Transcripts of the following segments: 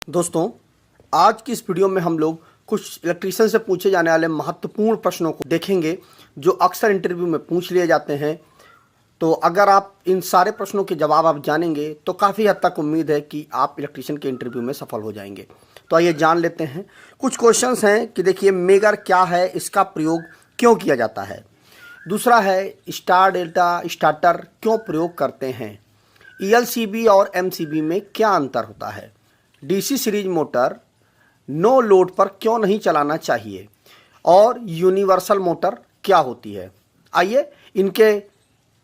दोस्तों, आज की इस वीडियो में हम लोग कुछ इलेक्ट्रीशियन से पूछे जाने वाले महत्वपूर्ण प्रश्नों को देखेंगे जो अक्सर इंटरव्यू में पूछ लिए जाते हैं। तो अगर आप इन सारे प्रश्नों के जवाब आप जानेंगे तो काफ़ी हद तक उम्मीद है कि आप इलेक्ट्रीशियन के इंटरव्यू में सफल हो जाएंगे। तो आइए जान लेते हैं। कुछ क्वेश्चंस हैं कि देखिए, मेगर क्या है, इसका प्रयोग क्यों किया जाता है। दूसरा है स्टार डेल्टा स्टार्टर क्यों प्रयोग करते हैं। ईएलसीबी और एमसीबी में क्या अंतर होता है। DC series motor no load पर क्यों नहीं चलाना चाहिए और यूनिवर्सल मोटर क्या होती है। आइए इनके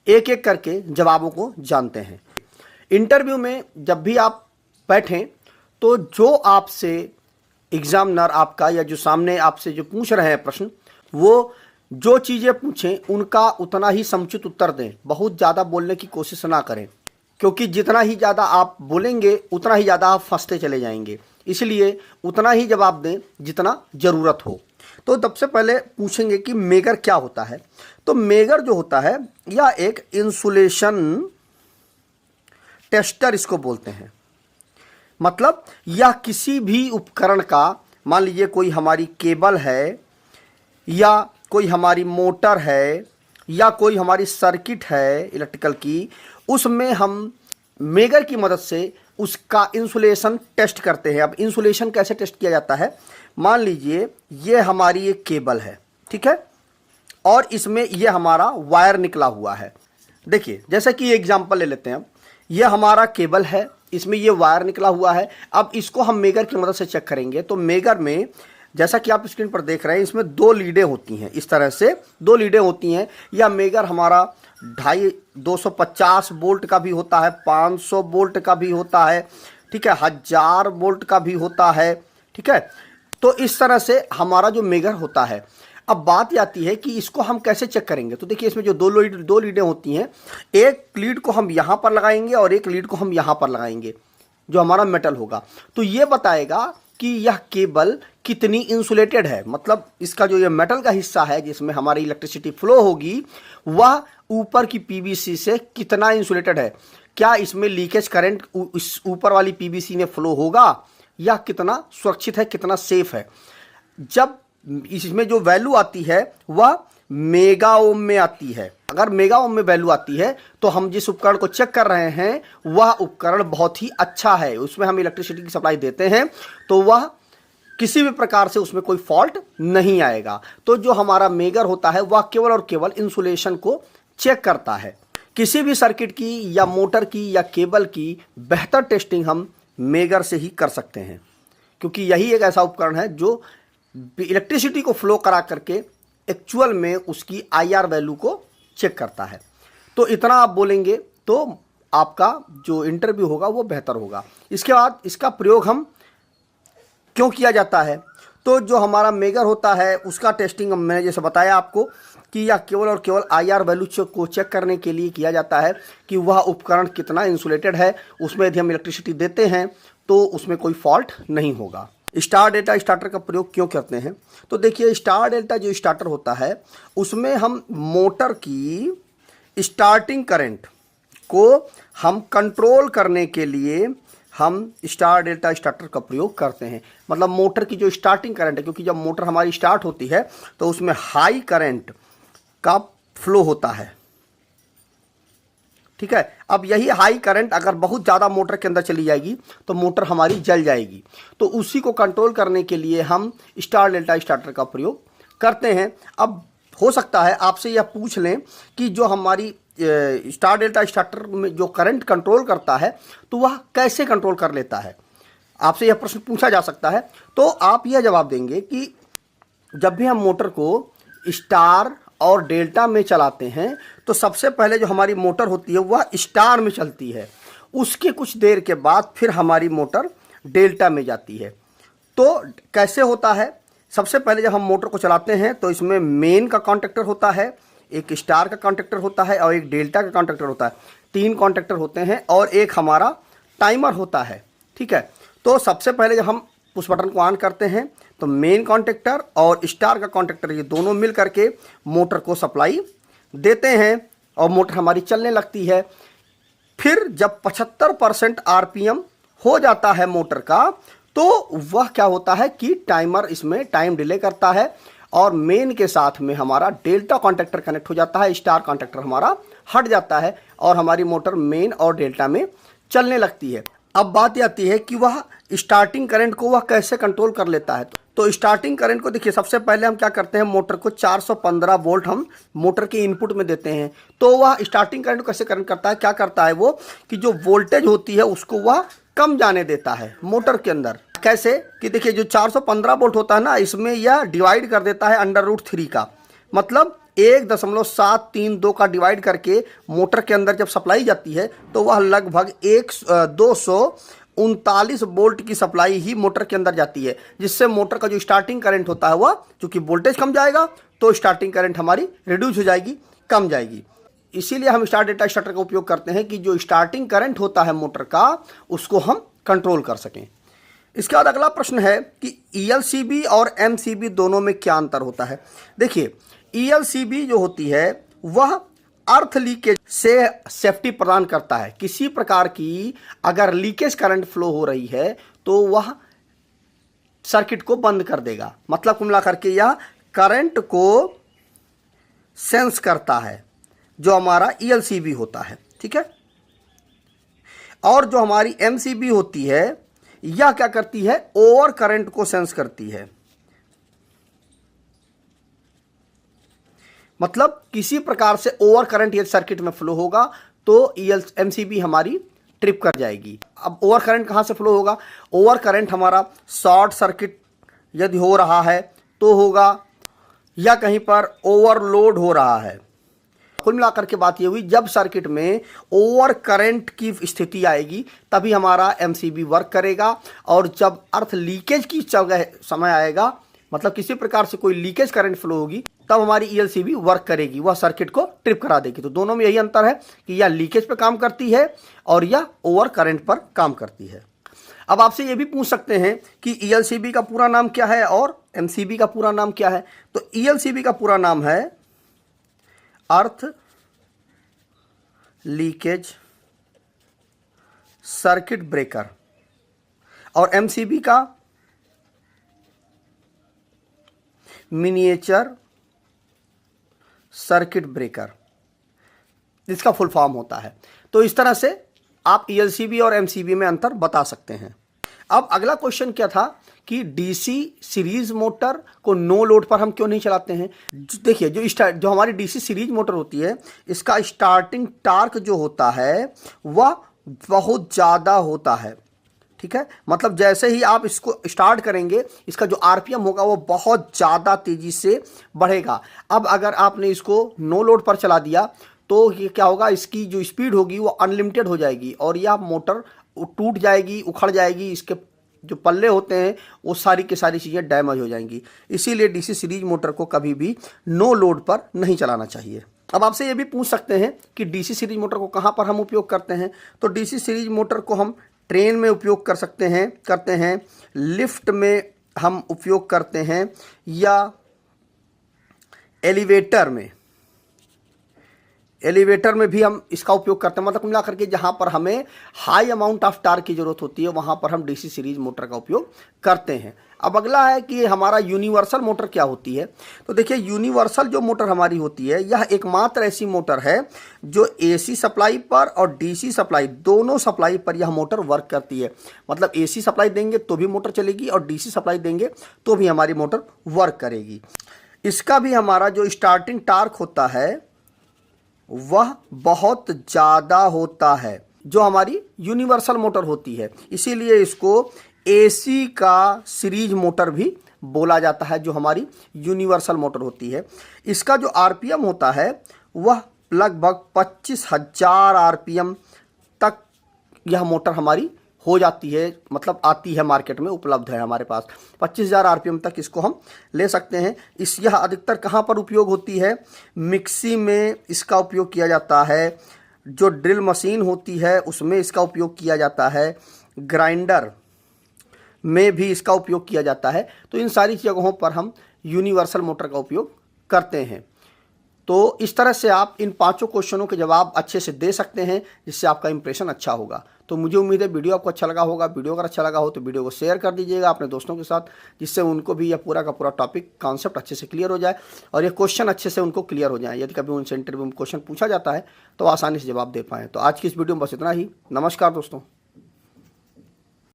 एक एक करके जवाबों को जानते हैं। इंटरव्यू में जब भी आप बैठें तो जो आपसे एग्जामिनर आपका या जो सामने आपसे जो पूछ रहे हैं प्रश्न, वो जो चीज़ें पूछें उनका उतना ही समुचित उत्तर दें। बहुत ज़्यादा बोलने की कोशिश ना करें, क्योंकि जितना ही ज़्यादा आप बोलेंगे उतना ही ज़्यादा आप फंसते चले जाएंगे। इसलिए उतना ही जवाब दें जितना ज़रूरत हो। तो सबसे पहले पूछेंगे कि मेगर क्या होता है। तो मेगर जो होता है यह एक इंसुलेशन टेस्टर इसको बोलते हैं। मतलब यह किसी भी उपकरण का, मान लीजिए कोई हमारी केबल है या कोई हमारी मोटर है या कोई हमारी सर्किट है इलेक्ट्रिकल की, उसमें हम मेगर की मदद से उसका इंसुलेशन टेस्ट करते हैं। अब इंसुलेशन कैसे टेस्ट किया जाता है, मान लीजिए ये हमारी एक केबल है, ठीक है, और इसमें ये हमारा वायर निकला हुआ है। देखिए, जैसे कि एग्जांपल ले लेते हैं। अब ये हमारा केबल है, इसमें ये वायर निकला हुआ है। अब इसको हम मेगर की मदद से चेक करेंगे। तो मेगर में जैसा कि आप स्क्रीन पर देख रहे हैं, इसमें दो लीडें होती हैं। इस तरह से दो लीडें होती हैं। या मेगर हमारा 250 वोल्ट का भी होता है, 500 वोल्ट का भी होता है, ठीक है, 1000 वोल्ट का भी होता है, ठीक है। तो इस तरह से हमारा जो मेगर होता है। अब बात आती है कि इसको हम कैसे चेक करेंगे। तो देखिए, इसमें जो दो लीडें होती हैं, एक लीड को हम यहाँ पर लगाएंगे और एक लीड को हम यहाँ पर लगाएंगे, जो हमारा मेटल होगा। तो ये बताएगा कि यह केबल कितनी इंसुलेटेड है। मतलब इसका जो ये मेटल का हिस्सा है जिसमें हमारी इलेक्ट्रिसिटी फ्लो होगी, वह ऊपर की पीवीसी से कितना इंसुलेटेड है। क्या इसमें लीकेज करंट इस ऊपर वाली पीवीसी में फ्लो होगा या कितना सुरक्षित है, कितना सेफ है। जब इसमें जो वैल्यू आती है वह मेगा ओम में आती है। अगर मेगा ओम में वैल्यू आती है तो हम जिस उपकरण को चेक कर रहे हैं वह उपकरण बहुत ही अच्छा है, उसमें हम इलेक्ट्रिसिटी की सप्लाई देते हैं तो वह किसी भी प्रकार से उसमें कोई फॉल्ट नहीं आएगा। तो जो हमारा मेगर होता है वह केवल और केवल इंसुलेशन को चेक करता है। किसी भी सर्किट की या मोटर की या केबल की बेहतर टेस्टिंग हम मेगर से ही कर सकते हैं, क्योंकि यही एक ऐसा उपकरण है जो इलेक्ट्रिसिटी को फ्लो करा करके एक्चुअल में उसकी आईआर वैल्यू को चेक करता है। तो इतना आप बोलेंगे तो आपका जो इंटरव्यू होगा वो बेहतर होगा। इसके बाद इसका प्रयोग हम क्यों किया जाता है। तो जो हमारा मेगर होता है उसका टेस्टिंग मैंने जैसे बताया आपको कि यह केवल और केवल आईआर वैल्यू को चेक करने के लिए किया जाता है कि वह उपकरण कितना इंसुलेटेड है। उसमें यदि हम इलेक्ट्रिसिटी देते हैं तो उसमें कोई फॉल्ट नहीं होगा। स्टार डेल्टा स्टार्टर का प्रयोग क्यों करते हैं। तो देखिए, स्टार डेल्टा जो स्टार्टर होता है उसमें हम मोटर की स्टार्टिंग करंट को हम कंट्रोल करने के लिए हम स्टार डेल्टा स्टार्टर का प्रयोग करते हैं। मतलब मोटर की जो स्टार्टिंग करंट है, क्योंकि जब मोटर हमारी स्टार्ट होती है तो उसमें हाई करंट का फ्लो होता है, ठीक है। अब यही हाई करंट अगर बहुत ज़्यादा मोटर के अंदर चली जाएगी तो मोटर हमारी जल जाएगी। तो उसी को कंट्रोल करने के लिए हम स्टार डेल्टा स्टार्टर का प्रयोग करते हैं। अब हो सकता है आपसे यह पूछ लें कि जो हमारी स्टार डेल्टा स्टार्टर में जो करंट कंट्रोल करता है तो वह कैसे कंट्रोल कर लेता है। आपसे यह प्रश्न पूछा जा सकता है। तो आप यह जवाब देंगे कि जब भी हम मोटर को स्टार और डेल्टा में चलाते हैं तो सबसे पहले जो हमारी मोटर होती है वह स्टार में चलती है। उसके कुछ देर के बाद फिर हमारी मोटर डेल्टा में जाती है। तो कैसे होता है, सबसे पहले जब हम मोटर को चलाते हैं तो इसमें मेन का कॉन्टैक्टर होता है, एक स्टार का कॉन्टैक्टर होता है और एक डेल्टा का कॉन्टैक्टर होता है। 3 कॉन्टैक्टर होते हैं और एक हमारा टाइमर होता है, ठीक है। तो सबसे पहले जब हम उस बटन को ऑन करते हैं तो मेन कॉन्टैक्टर और स्टार का कॉन्टैक्टर ये दोनों मिल करके मोटर को सप्लाई देते हैं और मोटर हमारी चलने लगती है। फिर जब 75% आरपीएम हो जाता है मोटर का तो वह क्या होता है कि टाइमर इसमें टाइम डिले करता है और मेन के साथ में हमारा डेल्टा कॉन्टैक्टर कनेक्ट हो जाता है, स्टार कॉन्टैक्टर हमारा हट जाता है और हमारी मोटर मेन और डेल्टा में चलने लगती है। अब बात आती है कि वह स्टार्टिंग करंट को वह कैसे कंट्रोल कर लेता है। तो स्टार्टिंग करंट को देखिए, सबसे पहले हम क्या करते हैं, मोटर को 415 वोल्ट हम मोटर के इनपुट में देते हैं। तो वह स्टार्टिंग करंट को कैसे करंट करता है, क्या करता है वो कि जो वोल्टेज होती है उसको वह कम जाने देता है मोटर के अंदर। कैसे कि देखिए, जो 415 वोल्ट होता है ना, इसमें यह डिवाइड कर देता है √3 का, मतलब 1.732 का डिवाइड करके मोटर के अंदर जब सप्लाई जाती है तो वह लगभग 239 वोल्ट की सप्लाई ही मोटर के अंदर जाती है, जिससे मोटर का जो स्टार्टिंग करंट होता है वह, चूंकि वोल्टेज कम जाएगा तो स्टार्टिंग करंट हमारी रिड्यूस हो जाएगी, कम जाएगी। इसीलिए हम स्टार डेटा स्टार्टर का उपयोग करते हैं कि जो स्टार्टिंग करंट होता है मोटर का उसको हम कंट्रोल कर सकें। इसके बाद अगला प्रश्न है कि ELCB और MCB दोनों में क्या अंतर होता है। देखिए, ELCB जो होती है वह अर्थ लीकेज से सेफ्टी प्रदान करता है। किसी प्रकार की अगर लीकेज करंट फ्लो हो रही है तो वह सर्किट को बंद कर देगा, मतलब कुल मिलाकर के यह करंट को सेंस करता है, जो हमारा ELCB होता है, ठीक है। और जो हमारी MCB होती है यह क्या करती है, ओवर करंट को सेंस करती है, मतलब किसी प्रकार से ओवर करंट यदि सर्किट में फ्लो होगा तो MCB हमारी ट्रिप कर जाएगी। अब ओवर करंट कहां से फ्लो होगा, ओवर करंट हमारा शॉर्ट सर्किट यदि हो रहा है तो होगा, या कहीं पर ओवरलोड हो रहा है। कुल मिलाकर के बात ये हुई, जब सर्किट में ओवर करंट की स्थिति आएगी तभी हमारा MCB वर्क करेगा, और जब अर्थ लीकेज की समय आएगा, मतलब किसी प्रकार से कोई लीकेज करंट फ्लो होगी, तब हमारी ELCB वर्क करेगी, वह सर्किट को ट्रिप करा देगी। तो दोनों में यही अंतर है कि यह लीकेज पे काम करती है और यह ओवर करंट पर काम करती है। अब आपसे यह भी पूछ सकते हैं कि ELCB का पूरा नाम क्या है और MCB का पूरा नाम क्या है। तो ELCB का पूरा नाम है अर्थ लीकेज सर्किट ब्रेकर, और MCB का मिनिएचर सर्किट ब्रेकर, इसका फुल फॉर्म होता है। तो इस तरह से आप ELCB और MCB में अंतर बता सकते हैं। अब अगला क्वेश्चन क्या था कि DC सीरीज मोटर को नो लोड पर हम क्यों नहीं चलाते हैं। देखिए, जो हमारी DC सीरीज मोटर होती है, इसका स्टार्टिंग टार्क जो होता है वह बहुत ज़्यादा होता है, ठीक है। मतलब जैसे ही आप इसको स्टार्ट करेंगे, इसका जो RPM होगा वो बहुत ज़्यादा तेज़ी से बढ़ेगा। अब अगर आपने इसको नो लोड पर चला दिया तो ये क्या होगा, इसकी जो स्पीड होगी वो अनलिमिटेड हो जाएगी और यह मोटर टूट जाएगी, उखड़ जाएगी, इसके जो पल्ले होते हैं वो सारी की सारी चीज़ें डैमेज हो जाएंगी। इसीलिए DC सीरीज मोटर को कभी भी नो लोड पर नहीं चलाना चाहिए। अब आपसे ये भी पूछ सकते हैं कि DC सीरीज मोटर को कहाँ पर हम उपयोग करते हैं। तो DC सीरीज मोटर को हम ट्रेन में उपयोग कर सकते हैं, करते हैं, लिफ्ट में हम उपयोग करते हैं, या एलिवेटर में भी हम इसका उपयोग करते हैं। मतलब मिला करके जहां पर हमें हाई अमाउंट ऑफ टार्क की जरूरत होती है वहां पर हम DC सीरीज मोटर का उपयोग करते हैं। अब अगला है कि हमारा यूनिवर्सल मोटर क्या होती है। तो देखिए, यूनिवर्सल जो मोटर हमारी होती है यह एकमात्र ऐसी मोटर है जो AC सप्लाई पर और DC सप्लाई दोनों सप्लाई पर यह मोटर वर्क करती है। मतलब AC सप्लाई देंगे तो भी मोटर चलेगी और DC सप्लाई देंगे तो भी हमारी मोटर वर्क करेगी। इसका भी हमारा जो स्टार्टिंग टार्क होता है वह बहुत ज़्यादा होता है, जो हमारी यूनिवर्सल मोटर होती है। इसीलिए इसको AC का सीरीज मोटर भी बोला जाता है, जो हमारी यूनिवर्सल मोटर होती है। इसका जो RPM होता है वह लगभग 25,000 RPM तक यह मोटर हमारी हो जाती है, मतलब आती है, मार्केट में उपलब्ध है हमारे पास। 25,000 RPM तक इसको हम ले सकते हैं। यह अधिकतर कहाँ पर उपयोग होती है, मिक्सी में इसका उपयोग किया जाता है, जो ड्रिल मशीन होती है उसमें इसका उपयोग किया जाता है, ग्राइंडर में भी इसका उपयोग किया जाता है। तो इन सारी जगहों पर हम यूनिवर्सल मोटर का उपयोग करते हैं। तो इस तरह से आप इन 5 क्वेश्चनों के जवाब अच्छे से दे सकते हैं, जिससे आपका इंप्रेशन अच्छा होगा। तो मुझे उम्मीद है वीडियो आपको अच्छा लगा होगा। वीडियो अगर अच्छा लगा हो तो वीडियो को शेयर कर दीजिएगा अपने दोस्तों के साथ, जिससे उनको भी यह पूरा का पूरा टॉपिक कॉन्सेप्ट अच्छे से क्लियर हो जाए और ये क्वेश्चन अच्छे से उनको क्लियर हो जाए। यदि कभी उनसे इंटरव्यू में क्वेश्चन पूछा जाता है तो आसानी से जवाब दे पाएँ। तो आज की इस वीडियो में बस इतना ही। नमस्कार दोस्तों।